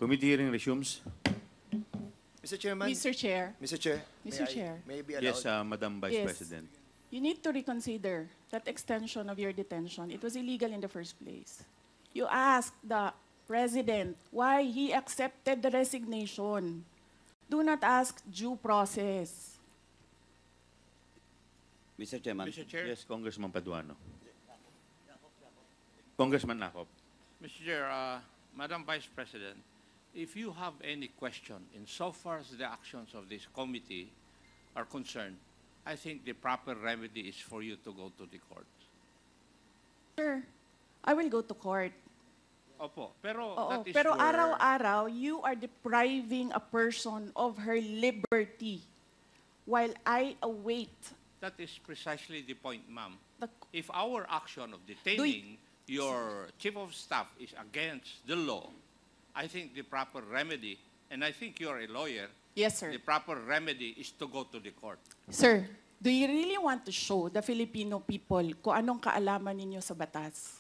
Committee hearing resumes. Mr. Chairman. Mr. Chair, Mr. Chair. Mr. Chair. May I be allowed? Yes, Madam Vice Yes. President. you need to reconsider that extension of your detention. It was illegal in the first place. You asked the President why he accepted the resignation. Do not ask due process. Mr. Chairman. Mr. Chair, Yes, Congressman Paduano. Congressman Nakop. Mr. Chair, Madam Vice President, if you have any question insofar as the actions of this committee are concerned, I think the proper remedy is for you to go to the court. Sir, I will go to court. Opo, pero Oo, that is pero your... araw-araw, you are depriving a person of her liberty while I await That is precisely the point, ma'am. the... If our action of detaining your chief of staff is against the law, I think the proper remedy, and I think you're a lawyer, Yes, sir. the proper remedy is to go to the court. Sir, do you really want to show the Filipino people kung anong kaalaman ninyo sa batas?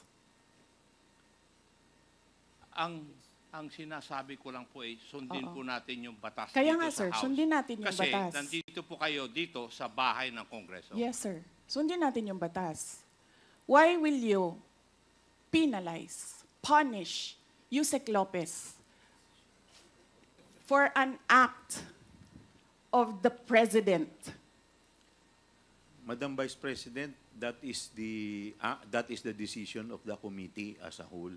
Ang sinasabi ko lang po ay sundin Oo. po natin yung batas Kaya dito nga, sa sir, House. sundin natin yung Kasi batas. nandito po kayo dito sa bahay ng Kongreso. Yes, sir. Sundin natin yung batas. Why will you penalize, punish Yusek Lopez for an act of the President? Madam Vice President, that is the decision of the committee as a whole.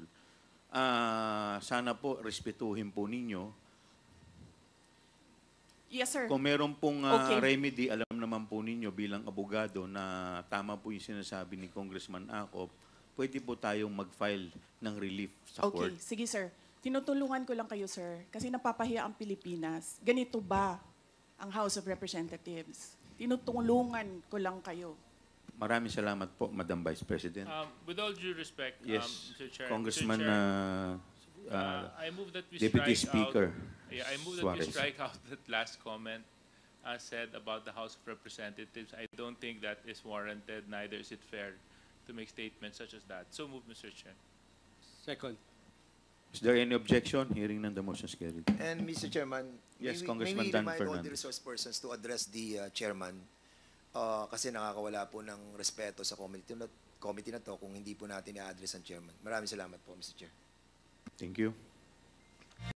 Sana po respetuhin po ninyo. Yes, sir. Kung meron pong Okay. remedy, alam naman po ninyo bilang abogado na tama po yung sinasabi ni Congressman Akop, pwede po tayong mag-file ng relief sa court. Okay, sige, sir. Tinutulungan ko lang kayo, sir, kasi napapahiya ang Pilipinas. Ganito ba ang House of Representatives? Tinutulungan ko lang kayo. Maraming salamat po, Madam Vice President. With all due respect, Yes, Mr. Chair, Congressman Mr. Chair, I move that we Deputy strike Speaker out. I move that we Suarez. strike out that last comment said about the House of Representatives. I don't think that is warranted. Neither is it fair to make statements such as that. So move, Mr. Chair. Second. Is there any objection? Hearing none, the motion is carried. And Mr. Chairman, Yes, may Congressman we Dan remind all the Fernandez. resource persons to address the chairman kasi nakakawala po ng respeto sa committee na to kung hindi po natin i-address ang chairman. Maraming salamat po, Mr. Chair. Thank you.